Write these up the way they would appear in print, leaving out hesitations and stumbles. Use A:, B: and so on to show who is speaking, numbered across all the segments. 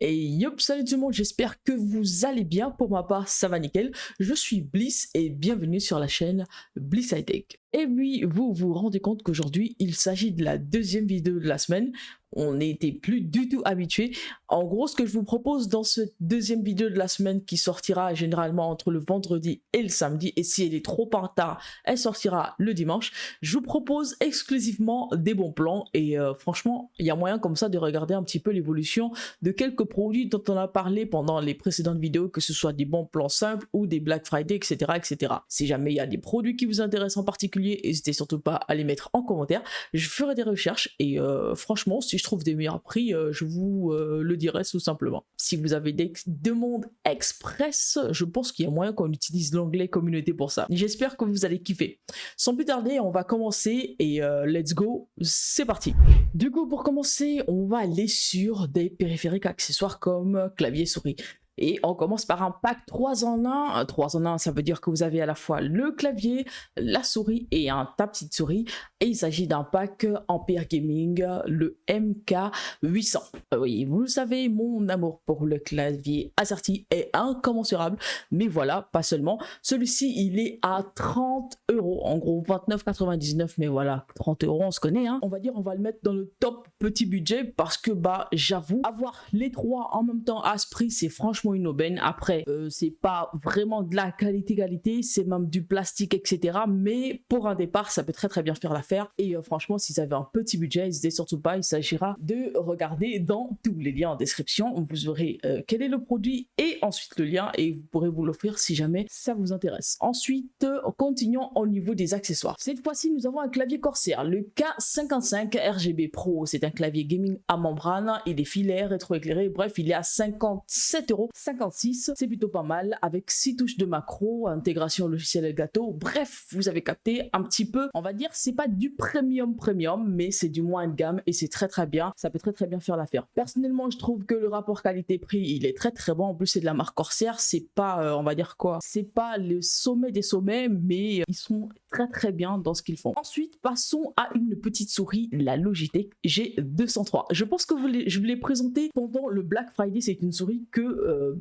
A: Et yop, salut tout le monde, j'espère que vous allez bien. Pour ma part, ça va nickel. Je suis Bliss et bienvenue sur la chaîne Bliss High Tech. Et oui, vous vous rendez compte qu'aujourd'hui, il s'agit de la deuxième vidéo de la semaine. On n'était plus du tout habitué. En gros, ce que je vous propose dans cette deuxième vidéo de la semaine qui sortira généralement entre le vendredi et le samedi, et si elle est trop en retard, elle sortira le dimanche, je vous propose exclusivement des bons plans et franchement, il y a moyen comme ça de regarder un petit peu l'évolution de quelques produits dont on a parlé pendant les précédentes vidéos, que ce soit des bons plans simples ou des Black Friday, etc. etc. Si jamais il y a des produits qui vous intéressent en particulier, n'hésitez surtout pas à les mettre en commentaire. Je ferai des recherches et franchement, si je trouve des meilleurs prix, je vous le dirai tout simplement. Si vous avez des demandes express, je pense qu'il y a moyen qu'on utilise l'onglet communauté pour ça. J'espère que vous allez kiffer. Sans plus tarder, on va commencer et let's go, c'est parti. Du coup, pour commencer, on va aller sur des périphériques accessoires comme clavier souris. Et on commence par un pack 3 en 1. 3 en 1, ça veut dire que vous avez à la fois le clavier, la souris et ta petite souris. Et il s'agit d'un pack Ampere Gaming, le MK800. Oui, vous le savez, mon amour pour le clavier AZERTY est incommensurable. Mais voilà, pas seulement. Celui-ci, il est à 30 €. En gros, 29,99 €. Mais voilà, 30 €, on se connaît. Hein. On va dire, on va le mettre dans le top petit budget parce que, bah, j'avoue, avoir les trois en même temps à ce prix, c'est franchement une aubaine. Après, c'est pas vraiment de la qualité, c'est même du plastique, etc. Mais pour un départ, ça peut très bien faire l'affaire. Et franchement, si vous avez un petit budget, n'hésitez surtout pas, il s'agira de regarder dans tous les liens en description. Vous aurez quel est le produit et ensuite le lien et vous pourrez vous l'offrir si jamais ça vous intéresse. Ensuite, continuons au niveau des accessoires. Cette fois-ci, nous avons un clavier Corsair, le K55 RGB Pro. C'est un clavier gaming à membrane, il est filaire, rétroéclairé, bref, il est à 57,56 €. C'est plutôt pas mal, avec 6 touches de macro, intégration logicielle Elgato. Bref, vous avez capté un petit peu, on va dire, c'est pas du premium, mais c'est du moins de gamme et c'est très bien. Ça peut très bien faire l'affaire. Personnellement, je trouve que le rapport qualité-prix, il est très bon. En plus, c'est de la marque Corsair. C'est pas, on va dire quoi, c'est pas le sommet des sommets, mais ils sont très bien dans ce qu'ils font. Ensuite, passons à une petite souris, la Logitech G203. Je pense que je vous l'ai présenté pendant le Black Friday. C'est une souris que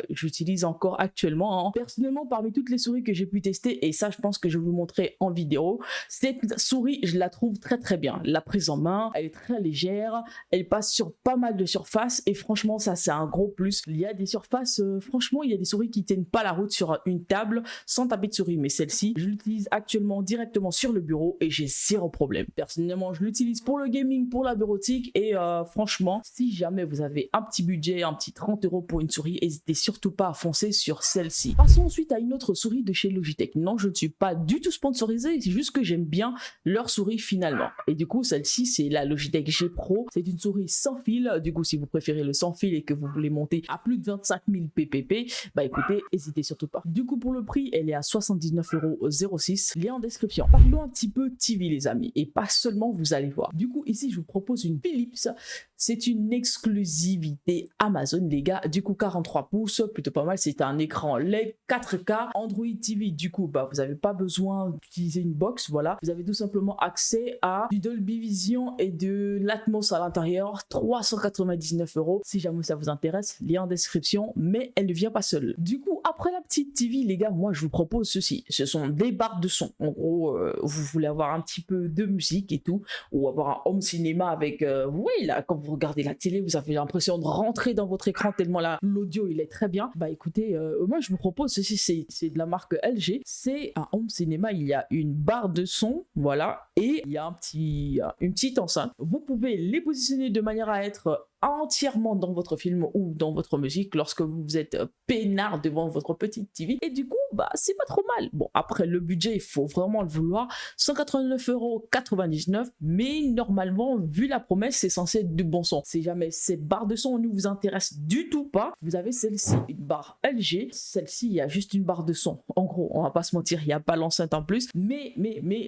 A: j'utilise encore actuellement. Hein. Personnellement, parmi toutes les souris que j'ai pu tester, et ça, je pense que je vais vous montrer en vidéo, cette souris, je la trouve très bien. La prise en main, elle est très légère, elle passe sur pas mal de surfaces et franchement, ça, c'est un gros plus. Il y a des surfaces, franchement, il y a des souris qui tiennent pas la route sur une table sans taper de souris, mais celle-ci, je l'utilise actuellement directement sur le bureau et j'ai zéro problème. Personnellement, je l'utilise pour le gaming, pour la bureautique et franchement, si jamais vous avez un petit budget, un petit 30 € pour une souris, n'hésitez surtout pas à foncer sur celle-ci. Passons ensuite à une autre souris de chez Logitech. Non, je ne suis pas du tout sponsorisé, c'est juste que j'aime bien leur souris finalement. Et du coup, celle-ci, c'est la Logitech G Pro. C'est une souris sans fil. Du coup, si vous préférez le sans fil et que vous voulez monter à plus de 25 000 ppp, bah écoutez, n'hésitez surtout pas. Du coup, pour le prix, elle est à 79,06 €. Lien en description. Parlons un petit peu TV, les amis, et pas seulement, vous allez voir. Du coup, ici, je vous propose une Philips. C'est une exclusivité Amazon, les gars. Du coup, 43 pouces, plutôt pas mal. C'est un écran LED 4K Android TV. Du coup, bah, vous n'avez pas besoin d'utiliser une box. Voilà, vous avez tout simplement accès à du Dolby Vision et de l'Atmos à l'intérieur. 399 € si jamais ça vous intéresse. Lien en description, mais elle ne vient pas seule. Du coup, après la petite TV, les gars, moi, je vous propose ceci. Ce sont des barres de son. En gros, vous voulez avoir un petit peu de musique et tout, ou avoir un home cinéma avec, oui, là, quand vous regardez la télé, vous avez l'impression de rentrer dans votre écran tellement là, l'audio, il est très bien. Bah écoutez, moi, je vous propose ceci, c'est de la marque LG. C'est un home cinéma, il y a une barre de son, voilà, et il y a une petite enceinte. Vous pouvez les positionner de manière à être entièrement dans votre film ou dans votre musique lorsque vous êtes peinard devant votre petite TV et du coup bah c'est pas trop mal. Bon, après le budget, il faut vraiment le vouloir, 189,99 €, mais normalement vu la promesse c'est censé être du bon son. Si jamais cette barre de son ne vous intéresse du tout pas, vous avez celle-ci, une barre LG. Celle-ci, il y a juste une barre de son. En gros, on va pas se mentir, il n'y a pas l'enceinte en plus. Mais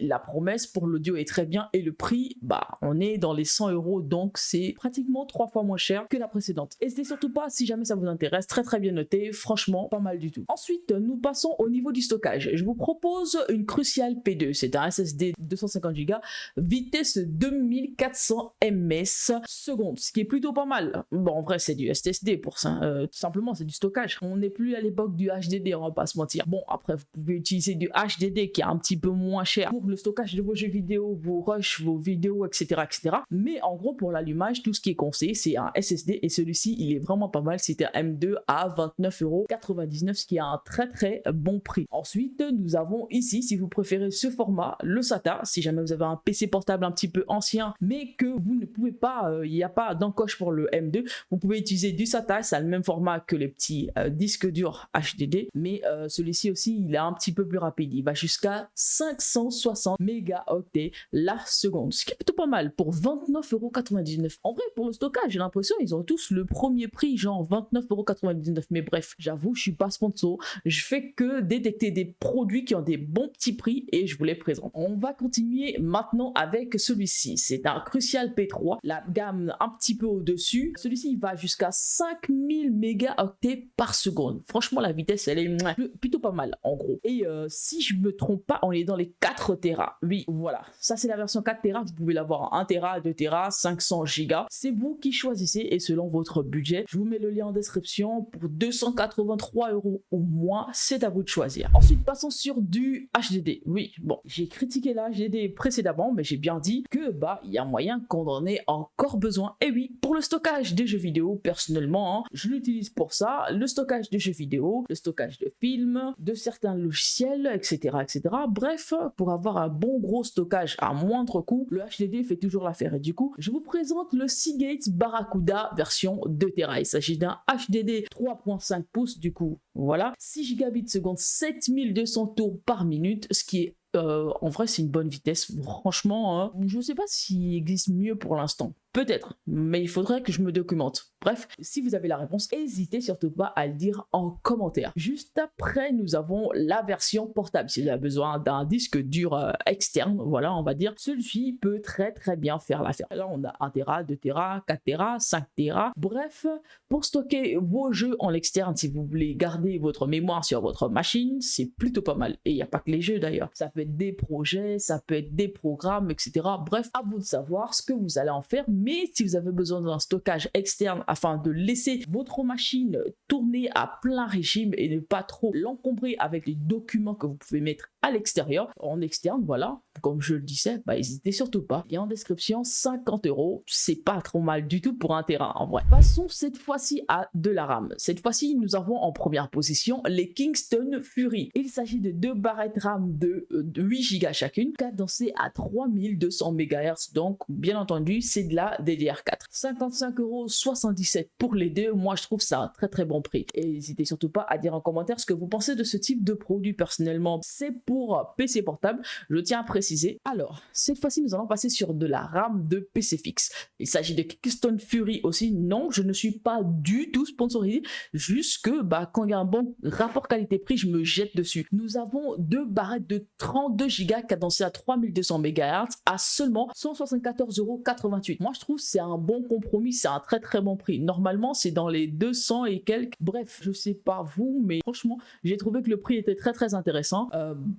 A: la promesse pour l'audio est très bien et le prix, on est dans les 100 €, donc c'est pratiquement 3 fois moins cher que la précédente. N'hésitez surtout pas si jamais ça vous intéresse, très bien noté, franchement pas mal du tout. Ensuite, nous passons au niveau du stockage. Je vous propose une Crucial P2, c'est un SSD 250 Go, vitesse 2400 ms secondes, ce qui est plutôt pas mal. Bon, en vrai, c'est du SSD pour ça, tout simplement, c'est du stockage. On n'est plus à l'époque du HDD, on va pas se mentir. Bon, après, vous pouvez utiliser du HDD qui est un petit peu moins cher pour le stockage de vos jeux vidéo, vos rushs, vos vidéos, etc., etc. Mais en gros, pour l'allumage, tout ce qui est conseillé, c'est un SSD et celui-ci, il est vraiment pas mal. C'était un M2 à 29,99 €, ce qui est un très bon prix. Ensuite, nous avons ici, si vous préférez ce format, le SATA. Si jamais vous avez un PC portable un petit peu ancien, mais que vous ne pouvez pas, il n'y a pas d'encoche pour le M2, vous pouvez utiliser du SATA. Ça a le même format que les petits disques durs HDD, mais celui-ci aussi, il est un petit peu plus rapide. Il va jusqu'à 560 mégaoctets la seconde, ce qui est plutôt pas mal pour 29,99 €. En vrai, pour le stockage, j'ai l'impression ils ont tous le premier prix, genre 29,99 €. Mais bref, j'avoue, je suis pas sponsor. Je fais que détecter des produits qui ont des bons petits prix et je vous les présente. On va continuer maintenant avec celui-ci. C'est un Crucial P3, la gamme un petit peu au-dessus. Celui-ci, il va jusqu'à 5000 mégaoctets par seconde. Franchement, la vitesse, elle est plutôt pas mal, en gros. Et si je me trompe pas, on est dans les 4 Tera. Oui, voilà. Ça, c'est la version 4 Tera. Vous pouvez l'avoir en 1 Tera, 2 Tera, 500 Go. C'est vous qui choisissez et selon votre budget. Je vous mets le lien en description pour 283 € ou moins. C'est à vous de choisir. Ensuite, passons sur du HDD. Oui, bon, j'ai critiqué la HDD précédemment, mais j'ai bien dit que il y a moyen qu'on en ait encore besoin. Et oui, pour le stockage des jeux vidéo, personnellement, je l'utilise pour ça. Le stockage de jeux vidéo, le stockage de films, de certains logiciels, etc., etc. Bref, pour avoir un bon gros stockage à moindre coût, le HDD fait toujours l'affaire. Et du coup, je vous présente le Seagate Barracuda version 2 Tera. Il s'agit d'un HDD 3.5 pouces, du coup, voilà, 6 gigabits seconde, 7200 tours par minute, ce qui est en vrai, c'est une bonne vitesse. Franchement, je ne sais pas s'il existe mieux pour l'instant. Peut-être, mais il faudrait que je me documente. Bref, si vous avez la réponse, n'hésitez surtout pas à le dire en commentaire. Juste après, nous avons la version portable. Si vous avez besoin d'un disque dur externe, voilà, on va dire, celui-ci peut très bien faire l'affaire. Là, on a 1 Tera, 2 Tera, 4 Tera, 5 Tera. Bref, pour stocker vos jeux en externe, si vous voulez garder votre mémoire sur votre machine, c'est plutôt pas mal. Et il n'y a pas que les jeux d'ailleurs. Ça peut être des projets, ça peut être des programmes, etc. Bref, à vous de savoir ce que vous allez en faire. Mais si vous avez besoin d'un stockage externe afin de laisser votre machine tourner à plein régime et ne pas trop l'encombrer avec les documents que vous pouvez mettre à l'extérieur, en externe, voilà, comme je le disais, n'hésitez surtout pas. Il y a en description 50 €, c'est pas trop mal du tout pour 1 Tera en vrai. Passons cette fois-ci à de la RAM. Cette fois-ci, nous avons en première position les Kingston Fury. Il s'agit de 2 barrettes RAM de 8 Go chacune, cadencées à 3200 MHz, donc bien entendu, c'est de la DDR4. 55,77 € pour les deux, moi je trouve ça un très bon prix. Et n'hésitez surtout pas à dire en commentaire ce que vous pensez de ce type de produit. Personnellement, c'est pour PC portable, je tiens à préciser. Alors, cette fois-ci, nous allons passer sur de la RAM de PC fixe. Il s'agit de Kingston Fury aussi. Non, je ne suis pas du tout sponsorisé, juste que quand il y a un bon rapport qualité-prix, je me jette dessus. Nous avons 2 barrettes de 32 Go cadencées à 3200 MHz à seulement 174,88 €. Moi, je trouve que c'est un bon compromis, c'est un très bon prix. Normalement, c'est dans les 200 et quelques. Bref, je sais pas vous, mais franchement, j'ai trouvé que le prix était très intéressant.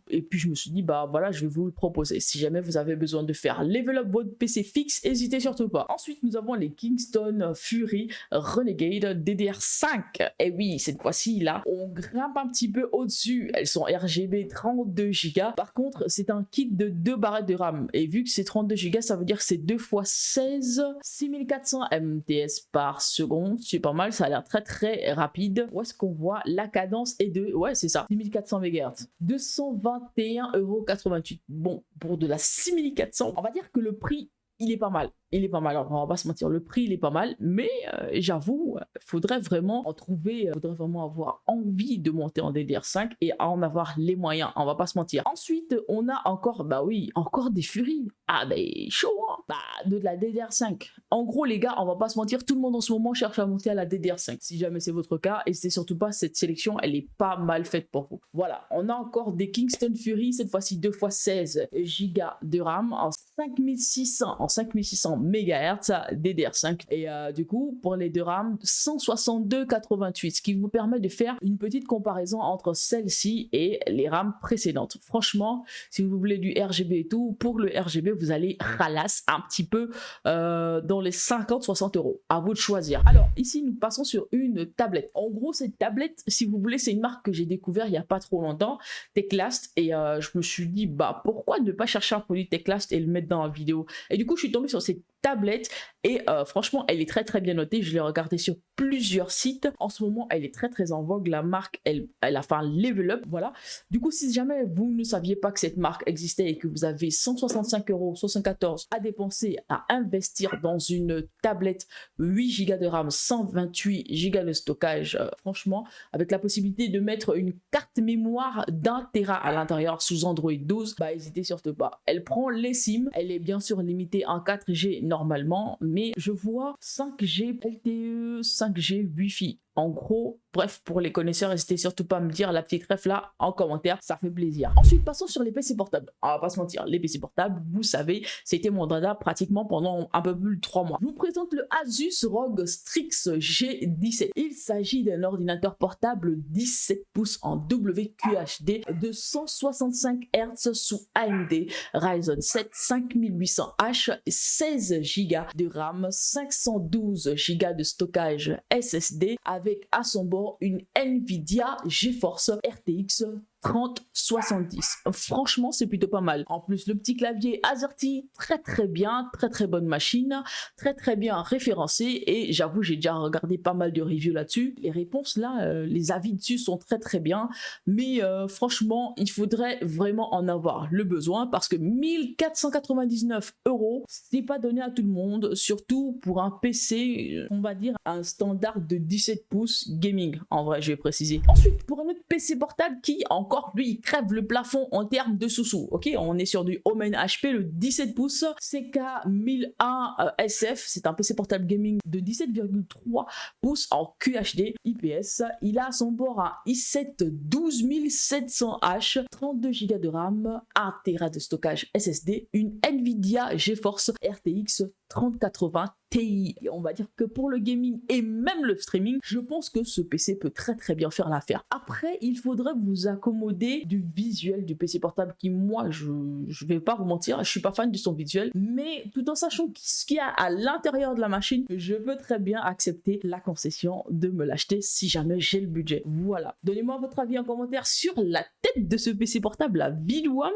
A: Et puis, je me suis dit, voilà, je vais vous le proposer. Si jamais vous avez besoin de faire level up votre PC fixe, n'hésitez surtout pas. Ensuite, nous avons les Kingston Fury Renegade DDR5. Et oui, cette fois-ci, là, on grimpe un petit peu au-dessus. Elles sont RGB 32 Go. Par contre, c'est un kit de 2 barrettes de RAM. Et vu que c'est 32 Go, ça veut dire que c'est 2 x 16, 6400 ms par seconde. C'est pas mal, ça a l'air très rapide. Où est-ce qu'on voit la cadence est de, ouais, c'est ça, 6400 MHz. 221,88 €. Bon, pour de la 6400, on va dire que le prix, il est pas mal. Il est pas mal, alors on va pas se mentir, le prix il est pas mal, mais j'avoue, faudrait vraiment en trouver, faudrait vraiment avoir envie de monter en DDR5 et en avoir les moyens, on va pas se mentir. Ensuite, on a encore, oui, encore des Fury. Ah chaud, hein. de la DDR5. En gros les gars, on va pas se mentir, tout le monde en ce moment cherche à monter à la DDR5. Si jamais c'est votre cas, et c'est surtout pas, cette sélection, elle est pas mal faite pour vous. Voilà, on a encore des Kingston Fury, cette fois-ci 2x16 Go de RAM en 5600 MHz DDR5. Et du coup, pour les deux RAM, 162,88, ce qui vous permet de faire une petite comparaison entre celle-ci et les RAM précédentes. Franchement, si vous voulez du RGB et tout, pour le RGB, vous allez ralasse un petit peu dans les 50-60 euros. À vous de choisir. Alors, ici, nous passons sur une tablette. En gros, cette tablette, si vous voulez, c'est une marque que j'ai découvert il n'y a pas trop longtemps, Teclast, et je me suis dit, pourquoi ne pas chercher un produit Teclast et le mettre dans la vidéo? Et du coup, je suis tombé sur cette tablette et franchement, elle est très bien notée. Je l'ai regardée sur plusieurs sites. En ce moment, elle est très en vogue. La marque, elle a fait un level up, voilà. Du coup, si jamais vous ne saviez pas que cette marque existait et que vous avez 165 euros, 74 à dépenser, à investir dans une tablette 8 Go de RAM, 128 Go de stockage, franchement, avec la possibilité de mettre une carte mémoire d'1 Tera à l'intérieur sous Android 12, n'hésitez surtout pas. Elle prend les SIM, elle est bien sûr limitée en 4G normalement, mais je vois 5G LTE, 5G Wi-Fi. En gros, bref, pour les connaisseurs, n'hésitez surtout pas à me dire la petite ref là en commentaire, ça fait plaisir. Ensuite, passons sur les PC portables. On va pas se mentir, les PC portables, vous savez, c'était mon dada pratiquement pendant un peu plus de 3 mois. Je vous présente le Asus ROG Strix G17. Il s'agit d'un ordinateur portable 17 pouces en WQHD de 165 Hz sous AMD Ryzen 7 5800H, 16 Go de RAM, 512 Go de stockage SSD avec à son bord une Nvidia GeForce RTX 3070. Franchement, c'est plutôt pas mal. En plus, le petit clavier AZERTY, très bien, très bonne machine, très bien référencé, et j'avoue, j'ai déjà regardé pas mal de reviews là-dessus. Les réponses là, les avis dessus sont très bien, mais franchement, il faudrait vraiment en avoir le besoin parce que 1499 euros, c'est pas donné à tout le monde, surtout pour un PC, on va dire un standard de 17 pouces gaming, en vrai, je vais préciser. Ensuite, pour un autre PC portable qui encore lui il crève le plafond en termes de sous-sous. Ok, on est sur du Omen HP, le 17 pouces CK1001 SF. C'est un PC portable gaming de 17,3 pouces en QHD IPS. Il a à son bord un i7 12700H, 32 Go de RAM, 1 Tera de stockage SSD, une Nvidia GeForce RTX 3080 Ti. Et on va dire que pour le gaming et même le streaming, je pense que ce PC peut très bien faire l'affaire. Après, il faudrait vous accommoder du visuel du PC portable qui, moi, je vais pas vous mentir, je suis pas fan du son visuel, mais tout en sachant ce qu'il y a à l'intérieur de la machine, je peux très bien accepter la concession de me l'acheter si jamais j'ai le budget. Voilà. Donnez-moi votre avis en commentaire sur la tête de ce PC portable, la Vidouam.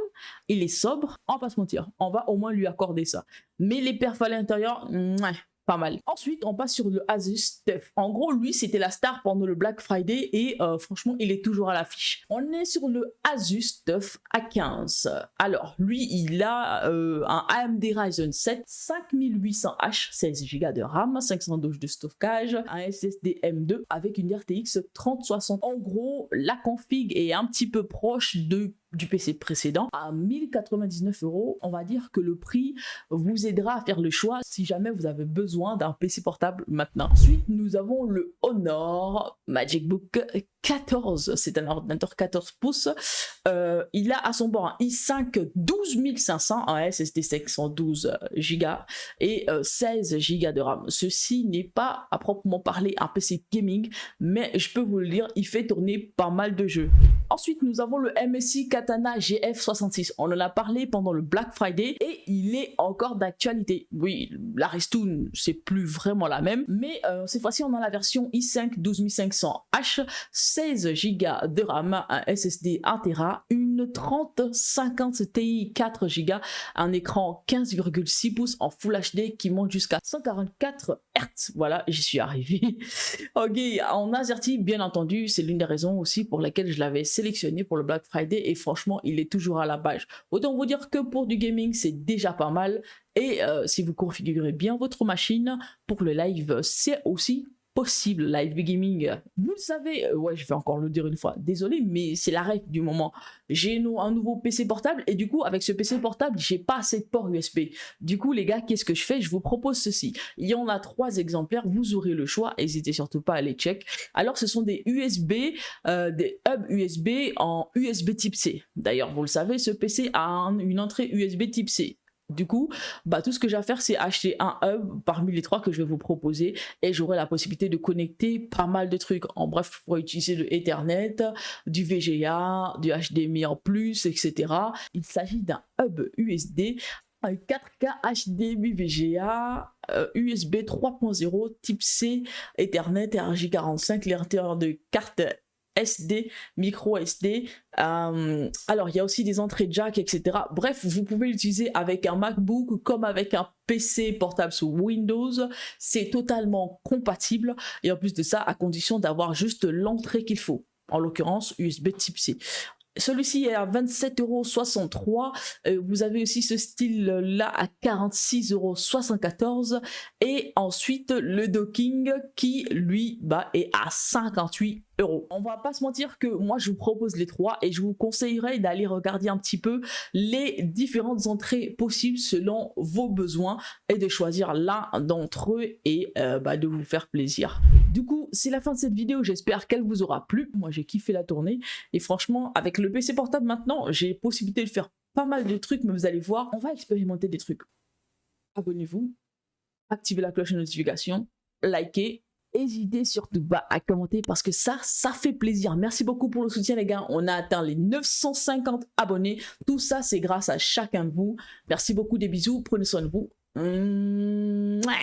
A: Il est sobre, on va pas se mentir, on va au moins lui accorder ça. Mais les perfs à l'intérieur, pas mal. Ensuite, on passe sur le Asus TUF. En gros, lui, c'était la star pendant le Black Friday et franchement, il est toujours à l'affiche. On est sur le Asus TUF A15. Alors, lui, il a un AMD Ryzen 7 5800H, 16 Go de RAM, 512 de stockage, un SSD M2 avec une RTX 3060. En gros, la config est un petit peu proche du PC précédent à 1099 euros. On va dire que le prix vous aidera à faire le choix si jamais vous avez besoin d'un PC portable maintenant. Ensuite, nous avons le Honor Magic Book 14. C'est un ordinateur 14 pouces. Il a à son bord un i5 12500, un SSD 512 Go et 16 Go de RAM. Ceci n'est pas à proprement parler un PC gaming, mais je peux vous le dire, il fait tourner pas mal de jeux. Ensuite, nous avons le MSI Katana GF66. On en a parlé pendant le Black Friday et il est encore d'actualité. Oui, la ristourne, c'est plus vraiment la même, mais cette fois-ci, on a la version i5 12500H, 16 Go de RAM, un SSD 1 Tera, une 3050 Ti 4 Go, un écran 15,6 pouces en Full HD qui monte jusqu'à 144 Hz. Voilà, j'y suis arrivé. Ok, en AZERTY, bien entendu, c'est l'une des raisons aussi pour lesquelles je l'avais sélectionné pour le Black Friday et franchement, il est toujours à la page. Autant vous dire que pour du gaming, c'est déjà pas mal. Et si vous configurez bien votre machine pour le live, c'est aussi possible, Live Gaming. Vous le savez, ouais, je vais encore le dire une fois, désolé, mais c'est la règle du moment. J'ai un nouveau PC portable et du coup, avec ce PC portable, j'ai pas assez de port USB. Du coup, les gars, qu'est-ce que je fais? Je vous propose ceci. Il y en a 3 exemplaires, vous aurez le choix, n'hésitez surtout pas à les check. Alors, ce sont des USB, des hubs USB en USB type C. D'ailleurs, vous le savez, ce PC a une entrée USB type C. Du coup, bah, tout ce que j'ai à faire, c'est acheter un hub parmi les 3 que je vais vous proposer et j'aurai la possibilité de connecter pas mal de trucs. En bref, je pourrais utiliser de Ethernet, du VGA, du HDMI en plus, etc. Il s'agit d'un hub USB, un 4K HDMI VGA, USB 3.0 type C, Ethernet, RJ45, l'intérieur de carte SD, micro SD. Alors il y a aussi des entrées jack, etc. Bref, vous pouvez l'utiliser avec un MacBook comme avec un PC portable sous Windows. C'est totalement compatible et en plus de ça, à condition d'avoir juste l'entrée qu'il faut, en l'occurrence USB type C. Celui-ci est à 27,63 €. Vous avez aussi ce style-là à 46,74 € et ensuite le docking qui, lui, est à 58 €. On va pas se mentir que moi, je vous propose les 3 et je vous conseillerais d'aller regarder un petit peu les différentes entrées possibles selon vos besoins et de choisir l'un d'entre eux et de vous faire plaisir. Du coup, c'est la fin de cette vidéo. J'espère qu'elle vous aura plu. Moi, j'ai kiffé la tournée et franchement, avec le PC portable maintenant, j'ai possibilité de faire pas mal de trucs, mais vous allez voir, on va expérimenter des trucs. Abonnez-vous, activez la cloche de notification, likez, n'hésitez surtout pas à commenter parce que ça fait plaisir. Merci beaucoup pour le soutien les gars, on a atteint les 950 abonnés. Tout ça, c'est grâce à chacun de vous. Merci beaucoup, des bisous, prenez soin de vous. Mouah.